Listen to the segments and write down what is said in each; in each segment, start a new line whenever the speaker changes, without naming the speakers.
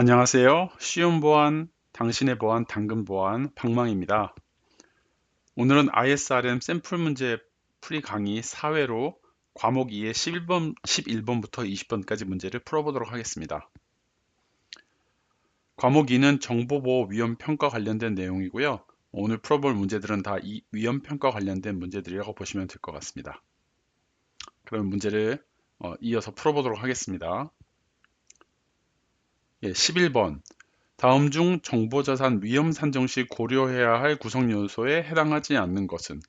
안녕하세요. 쉬운 보안, 당신의 보안, 당근 보안, 방망입니다. 오늘은 ISRM 샘플 문제 풀이 강의 4회로 과목 2의 11번부터 20번까지 문제를 풀어보도록 하겠습니다. 과목 2는 정보보호 위험평가 관련된 내용이고요. 오늘 풀어볼 문제들은 다 이 위험평가 관련된 문제들이라고 보시면 될 것 같습니다. 그럼 문제를 이어서 풀어보도록 하겠습니다. 11번. 다음 중 정보자산 위험 산정 시 고려해야 할 구성 요소에 해당하지 않는 것은?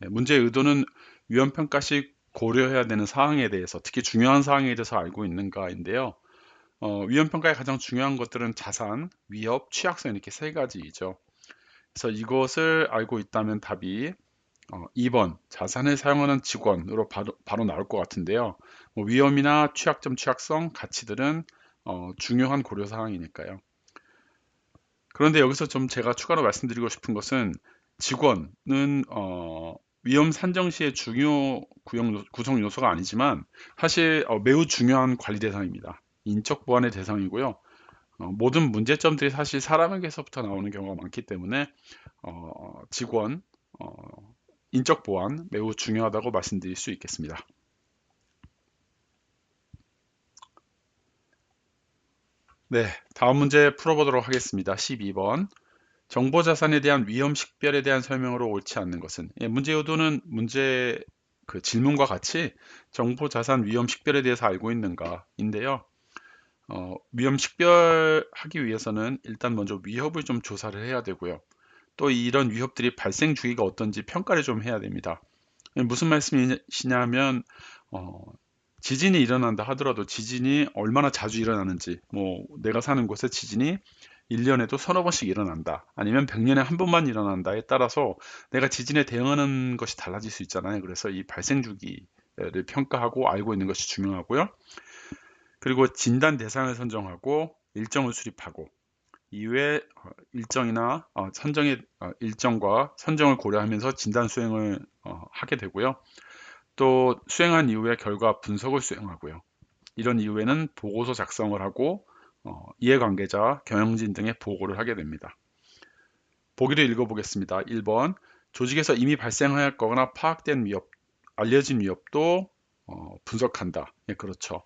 문제의 의도는 위험평가 시 고려해야 되는 사항에 대해서, 특히 중요한 사항에 대해서 알고 있는가인데요. 위험평가의 가장 중요한 것들은 자산, 위협, 취약성 이렇게 세 가지이죠. 그래서 이것을 알고 있다면 답이 2번 자산을 사용하는 직원으로 바로 나올 것 같은데요. 뭐 위험이나 취약점, 취약성, 가치들은 중요한 고려 사항이니까요. 그런데 여기서 좀 제가 추가로 말씀드리고 싶은 것은 직원은 위험 산정 시의 중요 구성 요소가 아니지만 사실 매우 중요한 관리 대상입니다. 인적 보안의 대상이고요. 모든 문제점들이 사실 사람에게서부터 나오는 경우가 많기 때문에 직원, 어, 인적 보안 매우 중요하다고 말씀드릴 수 있겠습니다. 네, 다음 문제 풀어보도록 하겠습니다. 12번. 정보자산에 대한 위험 식별에 대한 설명으로 옳지 않는 것은? 문제 요도는 문제 그 질문과 같이 정보자산 위험 식별에 대해서 알고 있는가인데요. 위험 식별하기 위해서는 일단 먼저 위협을 좀 조사를 해야 되고요. 또 이런 위협들이 발생 주기가 어떤지 평가를 좀 해야 됩니다. 무슨 말씀이시냐면 어, 지진이 일어난다 하더라도 지진이 얼마나 자주 일어나는지, 뭐 내가 사는 곳에 지진이 1년에도 서너 번씩 일어난다, 아니면 100년에 한 번만 일어난다에 따라서 내가 지진에 대응하는 것이 달라질 수 있잖아요. 그래서 이 발생 주기를 평가하고 알고 있는 것이 중요하고요. 그리고 진단 대상을 선정하고 일정을 수립하고 이후에 일정이나 선정의 일정과 선정을 고려하면서 진단 수행을 하게 되고요. 또 수행한 이후에 결과 분석을 수행하고요. 이런 이후에는 보고서 작성을 하고 이해관계자, 경영진 등의 보고를 하게 됩니다. 보기를 읽어보겠습니다. 1번. 조직에서 이미 발생하였거나 파악된 위협, 알려진 위협도 분석한다. 예, 그렇죠.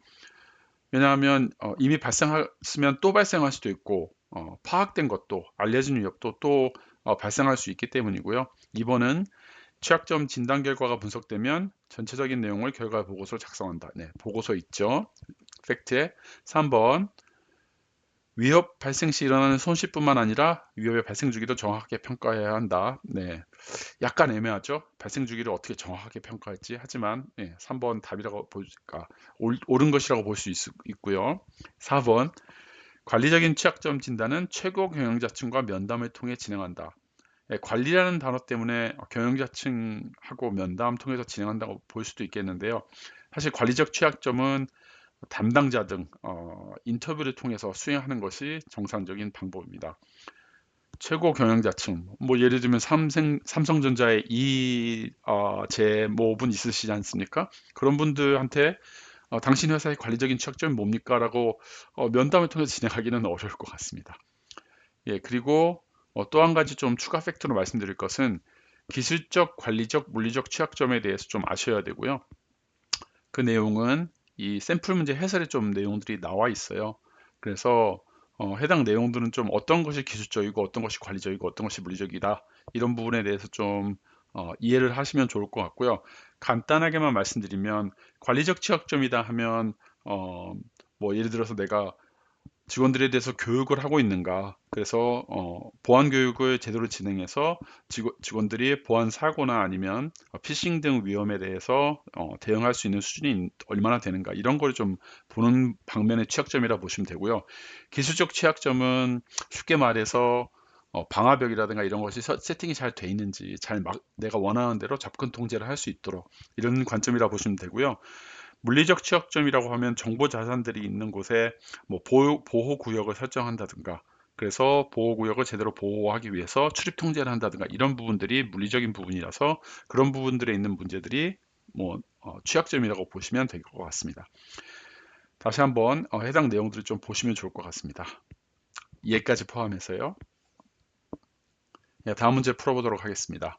왜냐하면 이미 발생했으면 또 발생할 수도 있고 파악된 것도 알려진 위협도 또 발생할 수 있기 때문이고요. 2번은 취약점 진단 결과가 분석되면 전체적인 내용을 결과 보고서 작성한다. 네, 보고서 있죠. 팩트에. 3번 위협 발생 시 일어나는 손실뿐만 아니라 위협의 발생 주기도 정확하게 평가해야 한다. 네, 약간 애매하죠. 발생 주기를 어떻게 정확하게 평가할지. 하지만 3번 답이라고 보니까 옳은 것이라고 볼 수 있고요. 4번 관리적인 취약점 진단은 최고 경영자층과 면담을 통해 진행한다. 관리라는 단어 때문에 경영자층하고 면담 통해서 진행한다고 볼 수도 있겠는데요. 사실 관리적 취약점은 담당자 등 인터뷰를 통해서 수행하는 것이 정상적인 방법입니다. 최고 경영자층, 뭐 예를 들면 삼성전자의 이제 모분 있으시지 않습니까? 그런 분들한테 당신 회사의 관리적인 취약점이 뭡니까? 라고 면담을 통해서 진행하기는 어려울 것 같습니다. 예, 그리고 또 한 가지 좀 추가 팩트로 말씀드릴 것은 기술적, 관리적, 물리적 취약점에 대해서 좀 아셔야 되고요. 그 내용은 이 샘플 문제 해설에 좀 내용들이 나와 있어요. 그래서 해당 내용들은 좀 어떤 것이 기술적이고 어떤 것이 관리적이고 어떤 것이 물리적이다, 이런 부분에 대해서 좀 이해를 하시면 좋을 것 같고요. 간단하게만 말씀드리면 관리적 취약점이다 하면 어, 뭐 예를 들어서 내가 직원들에 대해서 교육을 하고 있는가. 그래서 보안 교육을 제대로 진행해서 직원들이 보안 사고나 아니면 피싱 등 위험에 대해서 대응할 수 있는 수준이 얼마나 되는가. 이런 걸 좀 보는 방면의 취약점이라 보시면 되고요. 기술적 취약점은 쉽게 말해서 방화벽이라든가 이런 것이 세팅이 잘 돼 있는지, 내가 원하는 대로 접근 통제를 할 수 있도록, 이런 관점이라 보시면 되고요. 물리적 취약점이라고 하면 정보 자산들이 있는 곳에 뭐 보호 구역을 설정한다든가, 그래서 보호 구역을 제대로 보호하기 위해서 출입 통제를 한다든가, 이런 부분들이 물리적인 부분이라서 그런 부분들에 있는 문제들이 뭐 취약점이라고 보시면 될 것 같습니다. 다시 한번 해당 내용들을 좀 보시면 좋을 것 같습니다. 얘까지 포함해서요. 예, 다음 문제 풀어보도록 하겠습니다.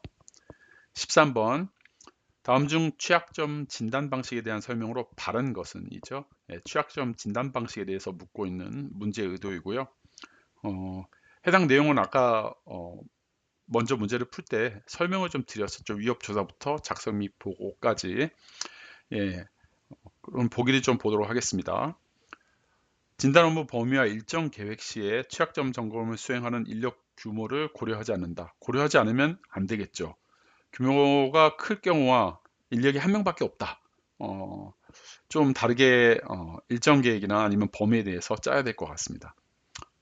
13번. 다음 중 취약점 진단 방식에 대한 설명으로 바른 것은 이죠. 예, 취약점 진단 방식에 대해서 묻고 있는 문제의 의도이고요. 해당 내용은 아까 먼저 문제를 풀 때 설명을 좀 드렸었죠. 위협 조사부터 작성 및 보고까지. 예, 그럼 보기를 좀 보도록 하겠습니다. 진단 업무 범위와 일정 계획 시에 취약점 점검을 수행하는 인력 규모를 고려하지 않는다. 고려하지 않으면 안 되겠죠. 규모가 클 경우와 인력이 한 명밖에 없다. 좀 다르게 일정 계획이나 아니면 범위에 대해서 짜야 될 것 같습니다.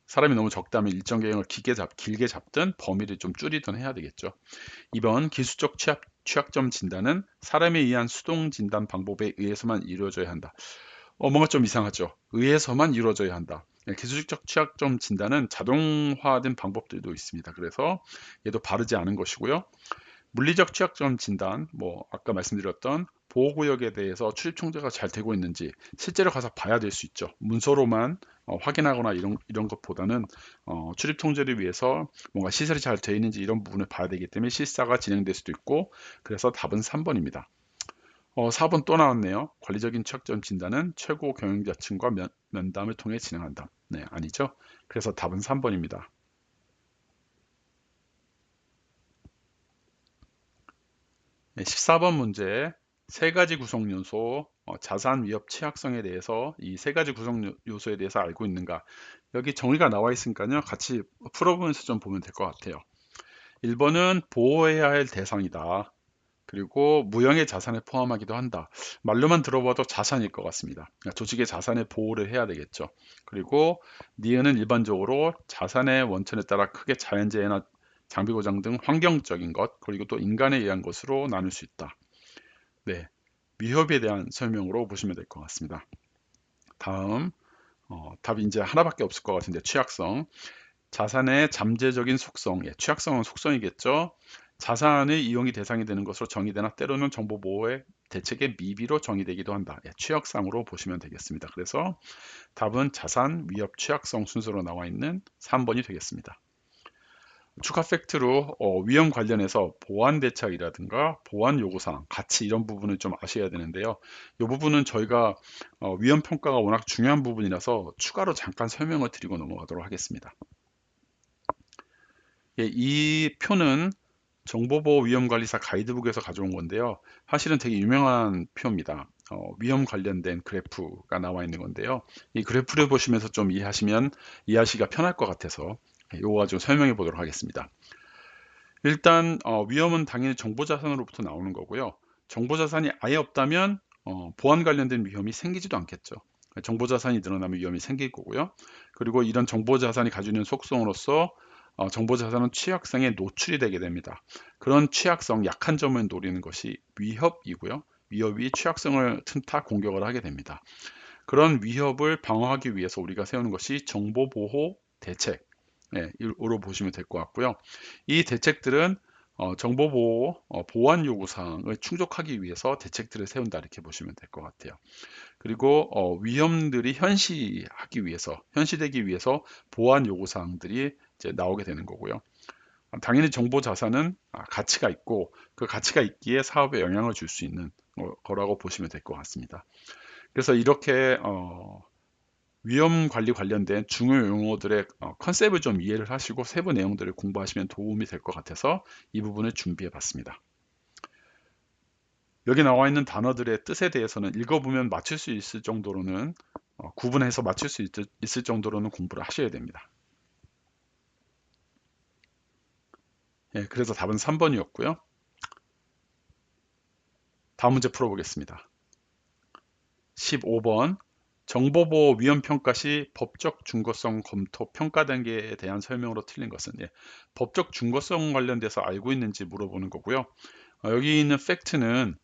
사람이 너무 적다면 일정 계획을 길게 잡든 범위를 좀 줄이든 해야 되겠죠. 2번 기술적 취약점 진단은 사람에 의한 수동 진단 방법에 의해서만 이루어져야 한다. 뭔가 좀 이상하죠. 의해서만 이루어져야 한다. 기술적 취약점 진단은 자동화된 방법들도 있습니다. 그래서 얘도 바르지 않은 것이고요. 물리적 취약점 진단, 아까 말씀드렸던 보호구역에 대해서 출입 통제가 잘 되고 있는지 실제로 가서 봐야 될 수 있죠. 문서로만 확인하거나 이런 것보다는 출입 통제를 위해서 뭔가 시설이 잘 되어 있는지 이런 부분을 봐야 되기 때문에 실사가 진행될 수도 있고, 그래서 답은 3번입니다. 4번 또 나왔네요. 관리적인 취약점 진단은 최고 경영자층과 면담을 통해 진행한다. 네, 아니죠. 그래서 답은 3번입니다. 14번 문제, 세 가지 구성 요소, 자산 위협 취약성에 대해서 이 세 가지 구성 요소에 대해서 알고 있는가? 여기 정의가 나와 있으니까요. 같이 풀어보면서 좀 보면 될 것 같아요. 1번은 보호해야 할 대상이다. 그리고 무형의 자산을 포함하기도 한다. 말로만 들어봐도 자산일 것 같습니다. 그러니까 조직의 자산의 보호를 해야 되겠죠. 그리고 니은은 일반적으로 자산의 원천에 따라 크게 자연재해나 장비 고장 등 환경적인 것, 그리고 또 인간에 의한 것으로 나눌 수 있다. 네, 위협에 대한 설명으로 보시면 될 것 같습니다. 다음, 답이 이제 하나밖에 없을 것 같은데 취약성. 자산의 잠재적인 속성, 취약성은 속성이겠죠. 자산의 이용이 대상이 되는 것으로 정의되나 때로는 정보보호의 대책의 미비로 정의되기도 한다. 취약상으로 보시면 되겠습니다. 그래서 답은 자산, 위협, 취약성 순서로 나와 있는 3번이 되겠습니다. 추가 팩트로 위험 관련해서 보안 대책이라든가 보안 요구사항, 가치 이런 부분을 좀 아셔야 되는데요. 이 부분은 저희가 위험 평가가 워낙 중요한 부분이라서 추가로 잠깐 설명을 드리고 넘어가도록 하겠습니다. 이 표는 정보보호위험관리사 가이드북에서 가져온 건데요. 사실은 되게 유명한 표입니다. 위험 관련된 그래프가 나와 있는 건데요. 이 그래프를 보시면서 좀 이해하시기가 편할 것 같아서 이거 가지고 설명해 보도록 하겠습니다. 일단 위험은 당연히 정보자산으로부터 나오는 거고요. 정보자산이 아예 없다면 보안 관련된 위험이 생기지도 않겠죠. 정보자산이 늘어나면 위험이 생길 거고요. 그리고 이런 정보자산이 가지고 있는 속성으로서 정보자산은 취약성에 노출이 되게 됩니다. 그런 취약성, 약한 점을 노리는 것이 위협이고요. 위협이 취약성을 틈타 공격을 하게 됩니다. 그런 위협을 방어하기 위해서 우리가 세우는 것이 정보보호 대책, 으로 보시면 될 것 같고요. 이 대책들은 정보보호, 보안 요구사항을 충족하기 위해서 대책들을 세운다 이렇게 보시면 될 것 같아요. 그리고 위험들이 현시되기 위해서 보안 요구사항들이 이제 나오게 되는 거고요. 당연히 정보 자산은 가치가 있고 그 가치가 있기에 사업에 영향을 줄 수 있는 거라고 보시면 될 것 같습니다. 그래서 이렇게 위험 관리 관련된 중요 용어들의 컨셉을 좀 이해를 하시고 세부 내용들을 공부하시면 도움이 될 것 같아서 이 부분을 준비해 봤습니다. 여기 나와 있는 단어들의 뜻에 대해서는 읽어보면 맞출 수 있을 정도로는 구분해서 맞출 수 있을 정도로는 공부를 하셔야 됩니다. 그래서 답은 3번이었고요. 다음 문제 풀어보겠습니다. 15번 정보보호 위험평가 시 법적 중거성 검토 평가 단계에 대한 설명으로 틀린 것은 법적 중거성 관련돼서 알고 있는지 물어보는 거고요. 여기 있는 팩트는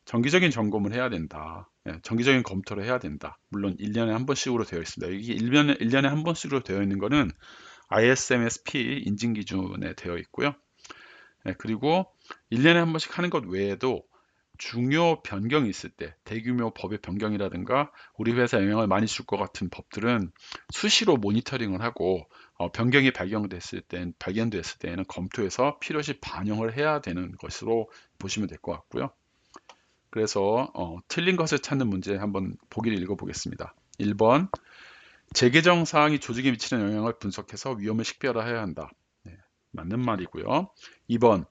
정기적인 점검을 해야 된다. 정기적인 검토를 해야 된다. 물론 1년에 한 번씩으로 되어 있습니다. 여기 1년에 한 번씩으로 되어 있는 것은 ISMSP 인증 기준에 되어 있고요. 그리고 1년에 한 번씩 하는 것 외에도 중요 변경이 있을 때, 대규모 법의 변경이라든가 우리 회사에 영향을 많이 줄 것 같은 법들은 수시로 모니터링을 하고 변경이 발견됐을 때에는 검토해서 필요시 반영을 해야 되는 것으로 보시면 될 것 같고요. 그래서 틀린 것을 찾는 문제 한번 보기를 읽어보겠습니다. 1번, 재개정 사항이 조직에 미치는 영향을 분석해서 위험을 식별해야 한다. 네, 맞는 말이고요. 2번,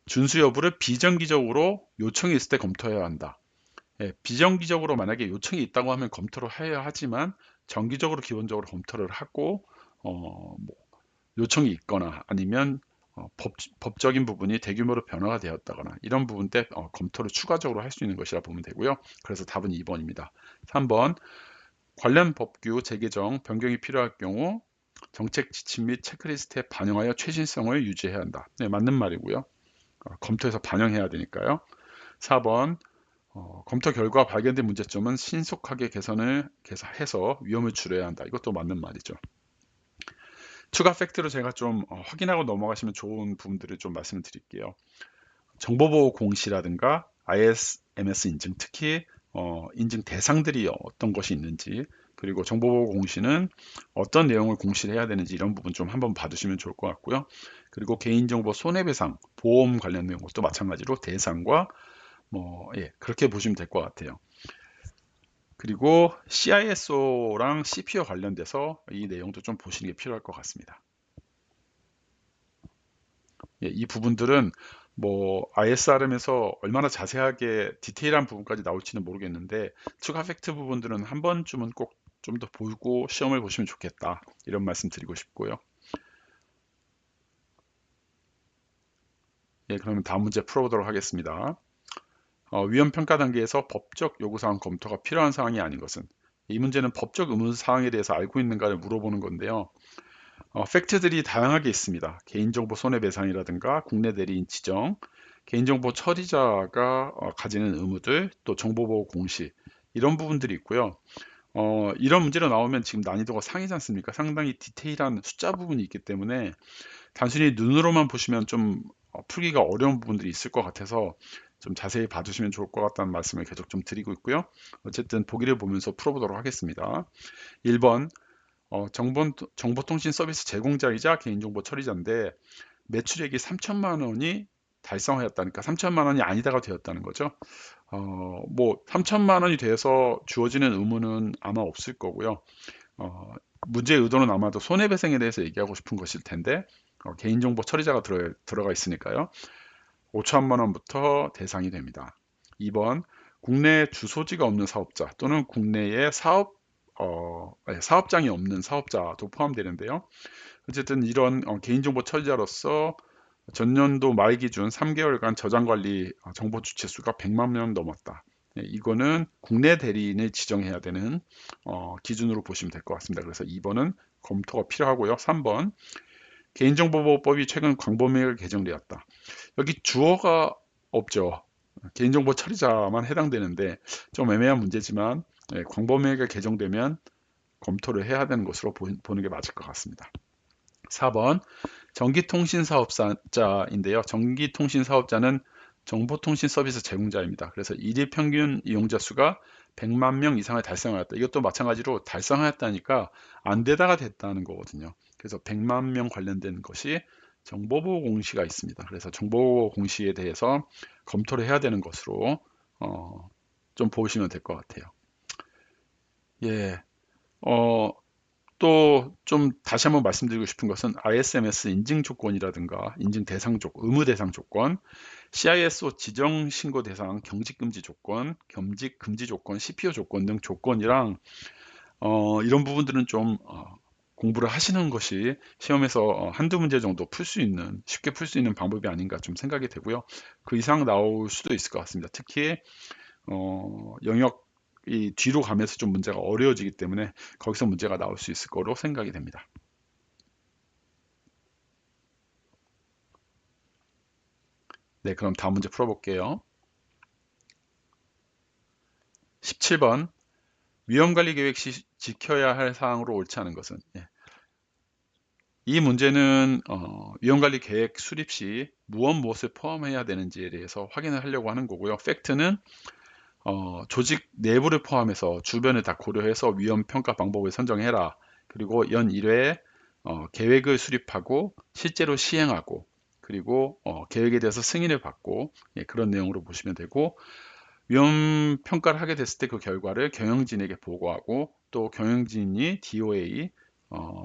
준수 여부를 비정기적으로 요청이 있을 때 검토해야 한다. 예, 비정기적으로 만약에 요청이 있다고 하면 검토를 해야 하지만 정기적으로 기본적으로 검토를 하고 뭐 요청이 있거나 아니면 법적인 부분이 대규모로 변화가 되었다거나 이런 부분 때 검토를 추가적으로 할 수 있는 것이라 보면 되고요. 그래서 답은 2번입니다. 3번, 관련 법규 재개정, 변경이 필요할 경우 정책 지침 및 체크리스트에 반영하여 최신성을 유지해야 한다. 네, 맞는 말이고요. 검토해서 반영해야 되니까요. 4번, 검토 결과 발견된 문제점은 신속하게 개선해서 위험을 줄여야 한다. 이것도 맞는 말이죠. 추가 팩트로 제가 좀 확인하고 넘어가시면 좋은 부분들을 좀 말씀을 드릴게요. 정보보호 공시라든가 ISMS 인증, 특히 인증 대상들이 어떤 것이 있는지, 그리고 정보보호 공시는 어떤 내용을 공시를 해야 되는지 이런 부분 좀 한번 봐두시면 좋을 것 같고요. 그리고 개인정보 손해배상, 보험 관련 내용도 마찬가지로 대상과 그렇게 보시면 될 것 같아요. 그리고 CISO랑 CPO 관련돼서 이 내용도 좀 보시는 게 필요할 것 같습니다. 이 부분들은 ISRM에서 얼마나 자세하게 디테일한 부분까지 나올지는 모르겠는데 추가 팩트 부분들은 한 번쯤은 꼭 좀 더 보고 시험을 보시면 좋겠다 이런 말씀 드리고 싶고요. 그러면 다음 문제 풀어보도록 하겠습니다. 위험 평가 단계에서 법적 요구사항 검토가 필요한 사항이 아닌 것은, 이 문제는 법적 의무사항에 대해서 알고 있는가를 물어보는 건데요. 팩트들이 다양하게 있습니다. 개인정보 손해배상이라든가 국내 대리인 지정, 개인정보 처리자가 가지는 의무들, 또 정보보호 공시 이런 부분들이 있고요. 이런 문제로 나오면 지금 난이도가 상이지 않습니까? 상당히 디테일한 숫자 부분이 있기 때문에 단순히 눈으로만 보시면 좀 풀기가 어려운 부분들이 있을 것 같아서 좀 자세히 봐주시면 좋을 것 같다는 말씀을 계속 좀 드리고 있고요. 어쨌든 보기를 보면서 풀어보도록 하겠습니다. 1번, 정보통신 서비스 제공자이자 개인정보 처리자인데 매출액이 3천만 원이 달성하였다니까 3천만 원이 아니다가 되었다는 거죠. 3천만 원이 돼서 주어지는 의무는 아마 없을 거고요. 문제의 의도는 아마도 손해배상에 대해서 얘기하고 싶은 것일 텐데 개인정보 처리자가 들어가 있으니까요. 5천만 원부터 대상이 됩니다. 2번, 국내 주소지가 없는 사업자 또는 국내에 사업장이 없는 사업자도 포함되는데요. 어쨌든 이런 개인정보 처리자로서 전년도 말 기준 3개월간 저장관리 정보 주체 수가 100만 명 넘었다. 이거는 국내 대리인을 지정해야 되는 기준으로 보시면 될 것 같습니다. 그래서 2번은 검토가 필요하고요. 3번, 개인정보보호법이 최근 광범위하게 개정되었다. 여기 주어가 없죠. 개인정보 처리자만 해당되는데 좀 애매한 문제지만 광범위하게 개정되면 검토를 해야 되는 것으로 보는 게 맞을 것 같습니다. 4번, 전기통신사업자인데요. 전기통신사업자는 정보통신 서비스 제공자입니다. 그래서 일일 평균 이용자 수가 100만 명 이상을 달성하였다. 이것도 마찬가지로 달성하였다니까 안 되다가 됐다는 거거든요. 그래서 100만 명 관련된 것이 정보보호 공시가 있습니다. 그래서 정보보호 공시에 대해서 검토를 해야 되는 것으로 좀 보시면 될 것 같아요. 예. 또 좀 다시 한번 말씀드리고 싶은 것은 ISMS 인증 조건이라든가 인증 대상 조건, 의무 대상 조건, CISO 지정 신고 대상 경직 금지 조건, 겸직 금지 조건, CPO 조건 등 조건이랑 이런 부분들은 좀 공부를 하시는 것이 시험에서 한두 문제 정도 쉽게 풀 수 있는 방법이 아닌가 좀 생각이 되고요. 그 이상 나올 수도 있을 것 같습니다. 특히 영역이 뒤로 가면서 좀 문제가 어려워지기 때문에 거기서 문제가 나올 수 있을 거로 생각이 됩니다. 네, 그럼 다음 문제 풀어볼게요. 17번, 위험관리 계획 시 지켜야 할 사항으로 옳지 않은 것은? 이 문제는 위험관리 계획 수립 시 무엇을 포함해야 되는지에 대해서 확인을 하려고 하는 거고요. 팩트는 조직 내부를 포함해서 주변을 다 고려해서 위험 평가 방법을 선정해라. 그리고 연 1회 계획을 수립하고 실제로 시행하고 그리고 계획에 대해서 승인을 받고 예, 그런 내용으로 보시면 되고 위험 평가를 하게 됐을 때 그 결과를 경영진에게 보고하고 또 경영진이 DOA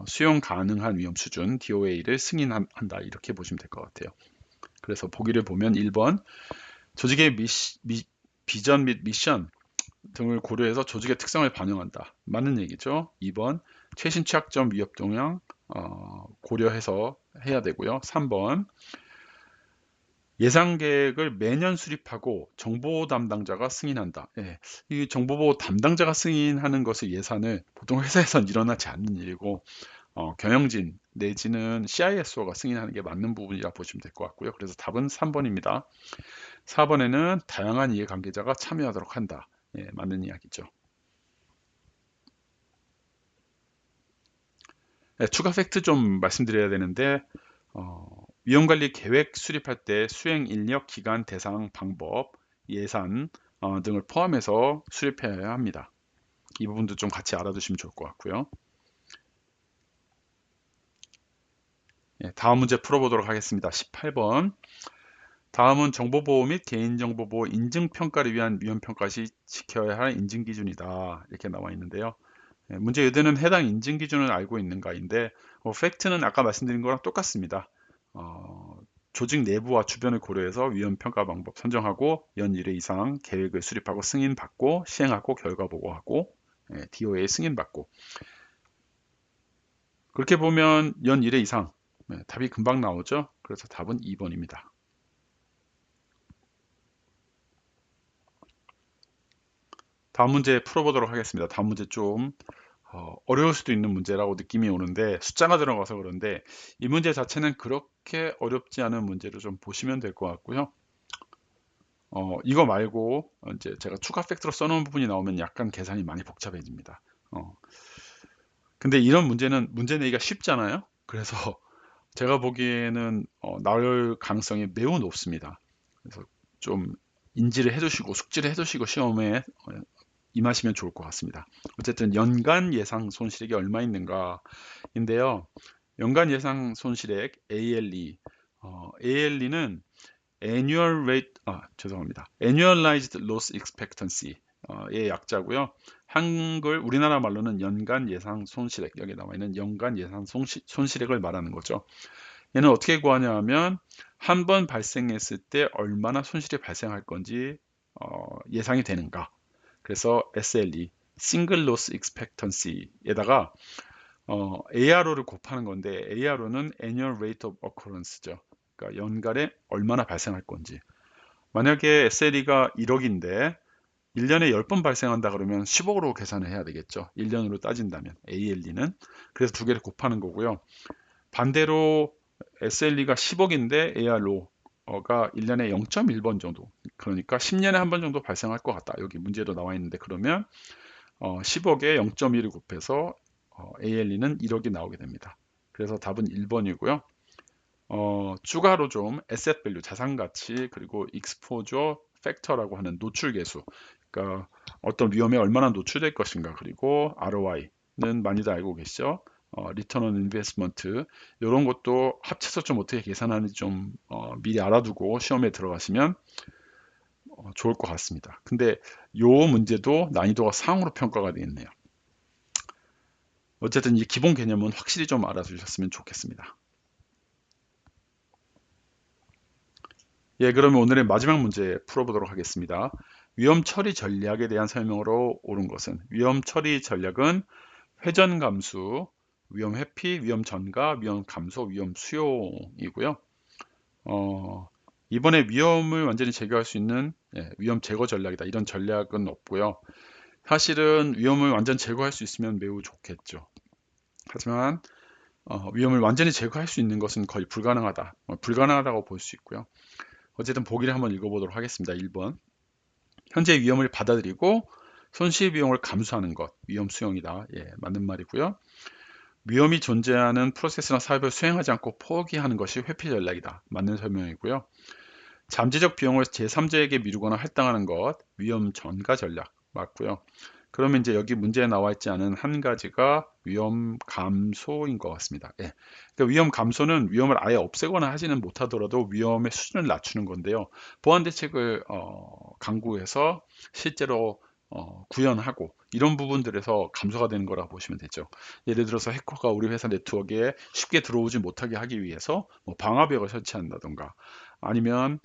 수용 가능한 위험 수준 DOA를 승인한다 이렇게 보시면 될 것 같아요. 그래서 보기를 보면 1번 조직의 비전 및 미션 등을 고려해서 조직의 특성을 반영한다. 맞는 얘기죠. 2번 최신 취약점 위협 동향 고려해서 해야 되고요. 3번 예상 계획을 매년 수립하고 정보 담당자가 승인한다. 예, 이 정보 담당자가 승인하는 것을 예산을 보통 회사에선 일어나지 않는 일이고 경영진 내지는 CISO가 승인하는 게 맞는 부분이라 보시면 될 것 같고요. 그래서 답은 3번입니다. 4번에는 다양한 이해관계자가 참여하도록 한다. 예, 맞는 이야기죠. 네, 추가 팩트 좀 말씀드려야 되는데 위험관리 계획 수립할 때 수행 인력, 기간, 대상, 방법, 예산 등을 포함해서 수립해야 합니다. 이 부분도 좀 같이 알아두시면 좋을 것 같고요. 예, 다음 문제 풀어보도록 하겠습니다. 18번. 다음은 정보보호 및 개인정보보호 인증평가를 위한 위험평가 시 지켜야 할 인증기준이다. 이렇게 나와 있는데요. 예, 문제 의도는 해당 인증기준을 알고 있는가인데 팩트는 아까 말씀드린 거랑 똑같습니다. 조직 내부와 주변을 고려해서 위험평가 방법 선정하고 연 1회 이상 계획을 수립하고 승인받고 시행하고 결과 보고하고 예, DOA 승인받고 그렇게 보면 연 1회 이상 예, 답이 금방 나오죠. 그래서 답은 2번입니다. 다음 문제 풀어보도록 하겠습니다. 다음 문제 좀 어려울 수도 있는 문제라고 느낌이 오는데 숫자가 들어가서 그런데 이 문제 자체는 그렇게 어렵지 않은 문제로 좀 보시면 될 것 같고요. 이거 말고 이제 제가 추가 팩트로 써놓은 부분이 나오면 약간 계산이 많이 복잡해집니다. 근데 이런 문제는 문제 내기가 쉽잖아요. 그래서 제가 보기에는 나올 가능성이 매우 높습니다. 그래서 좀 인지를 해두시고 숙지를 해두시고 시험에 임하시면 좋을 것 같습니다. 어쨌든 연간 예상 손실액이 얼마 있는가인데요. 연간 예상 손실액 ALE, ALE는 Annual Rate, 죄송합니다. Annualized Loss Expectancy 의 약자고요. 한글 우리나라 말로는 연간 예상 손실액 여기 나와 있는 연간 예상 손실액을 말하는 거죠. 얘는 어떻게 구하냐 하면 한 번 발생했을 때 얼마나 손실이 발생할 건지 예상이 되는가. 그래서 SLE, Single Loss Expectancy에다가 ARO를 곱하는 건데 ARO는 Annual Rate of Occurrence죠. 그러니까 연간에 얼마나 발생할 건지. 만약에 SLE가 1억인데 1년에 10번 발생한다 그러면 10억으로 계산을 해야 되겠죠. 1년으로 따진다면 ALE는. 그래서 두 개를 곱하는 거고요. 반대로 SLE가 10억인데 ARO가 1년에 0.1번 정도. 그러니까 10년에 한 번 정도 발생할 것 같다. 여기 문제도 나와 있는데 그러면 10억에 0.1을 곱해서 ALE는 1억이 나오게 됩니다. 그래서 답은 1번이고요. 추가로 좀 asset value, 자산가치, 그리고 exposure factor라고 하는 노출계수, 그러니까 어떤 위험에 얼마나 노출될 것인가, 그리고 ROI는 많이들 알고 계시죠? return on investment 이런 것도 합쳐서 좀 어떻게 계산하는지 좀 미리 알아두고 시험에 들어가시면 좋을 것 같습니다. 근데 요 문제도 난이도가 상으로 평가가 되어 있네요. 어쨌든 이 기본 개념은 확실히 좀 알아두셨으면 좋겠습니다. 예, 그러면 오늘의 마지막 문제 풀어보도록 하겠습니다. 위험 처리 전략에 대한 설명으로 옳은 것은 위험 처리 전략은 회전 감수, 위험 회피, 위험 전가, 위험 감소, 위험 수용이고요. 이번에 위험을 완전히 제거할 수 있는 위험 제거 전략이다. 이런 전략은 없고요. 사실은 위험을 완전 제거할 수 있으면 매우 좋겠죠. 하지만 위험을 완전히 제거할 수 있는 것은 거의 불가능하다. 불가능하다고 볼 수 있고요. 어쨌든 보기를 한번 읽어보도록 하겠습니다. 1번. 현재 위험을 받아들이고 손실 비용을 감수하는 것. 위험 수용이다. 예, 맞는 말이고요. 위험이 존재하는 프로세스나 사업을 수행하지 않고 포기하는 것이 회피 전략이다. 맞는 설명이고요. 잠재적 비용을 제3자에게 미루거나 할당하는 것, 위험 전가 전략 맞고요. 그러면 이제 여기 문제에 나와 있지 않은 한 가지가 위험 감소인 것 같습니다. 예. 그러니까 위험 감소는 위험을 아예 없애거나 하지는 못하더라도 위험의 수준을 낮추는 건데요. 보안 대책을 강구해서 실제로 구현하고 이런 부분들에서 감소가 되는 거라고 보시면 되죠. 예를 들어서 해커가 우리 회사 네트워크에 쉽게 들어오지 못하게 하기 위해서 뭐 방화벽을 설치한다던가 아니면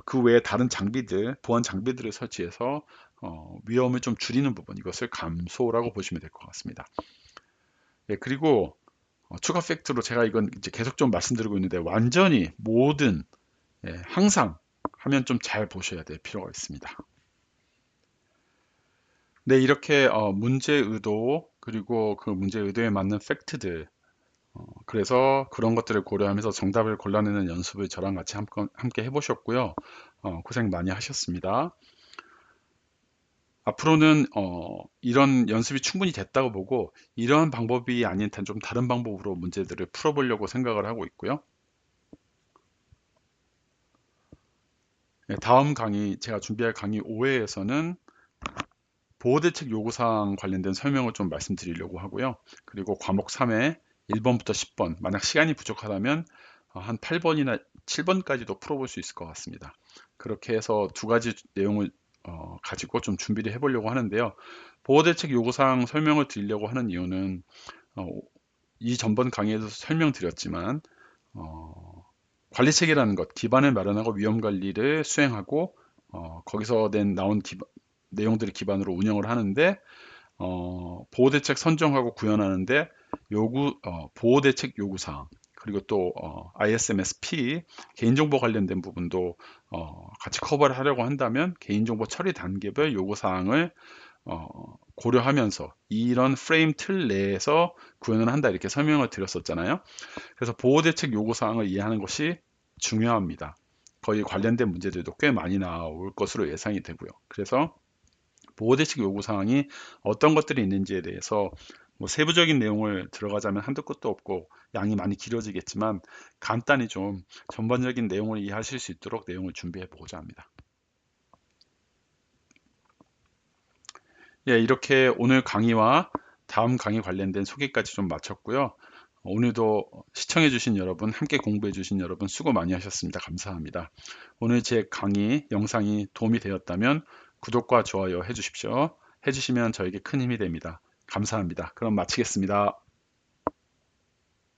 그 외에 다른 장비들, 보안 장비들을 설치해서 위험을 좀 줄이는 부분, 이것을 감소라고 보시면 될 것 같습니다. 예, 그리고 추가 팩트로 제가 이건 이제 계속 좀 말씀드리고 있는데 완전히 모든 항상 하면 좀 잘 보셔야 될 필요가 있습니다. 네, 이렇게 문제 의도 그리고 그 문제 의도에 맞는 팩트들 그래서 그런 것들을 고려하면서 정답을 골라내는 연습을 저랑 같이 함께 해보셨고요. 고생 많이 하셨습니다. 앞으로는 이런 연습이 충분히 됐다고 보고 이런 방법이 아닌 좀 다른 방법으로 문제들을 풀어보려고 생각을 하고 있고요. 네, 다음 강의 제가 준비할 강의 5회에서는 보호대책 요구사항 관련된 설명을 좀 말씀드리려고 하고요. 그리고 과목 3회 1번부터 10번 만약 시간이 부족하다면 한 8번이나 7번까지도 풀어볼 수 있을 것 같습니다. 그렇게 해서 두 가지 내용을 가지고 좀 준비를 해보려고 하는데요. 보호대책 요구사항 설명을 드리려고 하는 이유는 어, 이 전번 강의에서 설명드렸지만 관리체계라는 것, 기반을 마련하고 위험 관리를 수행하고 거기서 나온 내용들을 기반으로 운영을 하는데 보호대책 선정하고 구현하는데 보호대책 요구사항 그리고 또 ISMS-P 개인정보 관련된 부분도 같이 커버를 하려고 한다면 개인정보 처리 단계별 요구사항을 고려하면서 이런 프레임 틀 내에서 구현을 한다 이렇게 설명을 드렸었잖아요. 그래서 보호대책 요구사항을 이해하는 것이 중요합니다. 거의 관련된 문제들도 꽤 많이 나올 것으로 예상이 되고요. 그래서 보호대책 요구사항이 어떤 것들이 있는지에 대해서 뭐 세부적인 내용을 들어가자면 한도 끝도 없고 양이 많이 길어지겠지만 간단히 좀 전반적인 내용을 이해하실 수 있도록 내용을 준비해 보고자 합니다. 예, 이렇게 오늘 강의와 다음 강의 관련된 소개까지 좀 마쳤고요. 오늘도 시청해주신 여러분, 함께 공부해주신 여러분 수고 많이 하셨습니다. 감사합니다. 오늘 제 강의 영상이 도움이 되었다면 구독과 좋아요 해주십시오. 해주시면 저에게 큰 힘이 됩니다. 감사합니다. 그럼 마치겠습니다.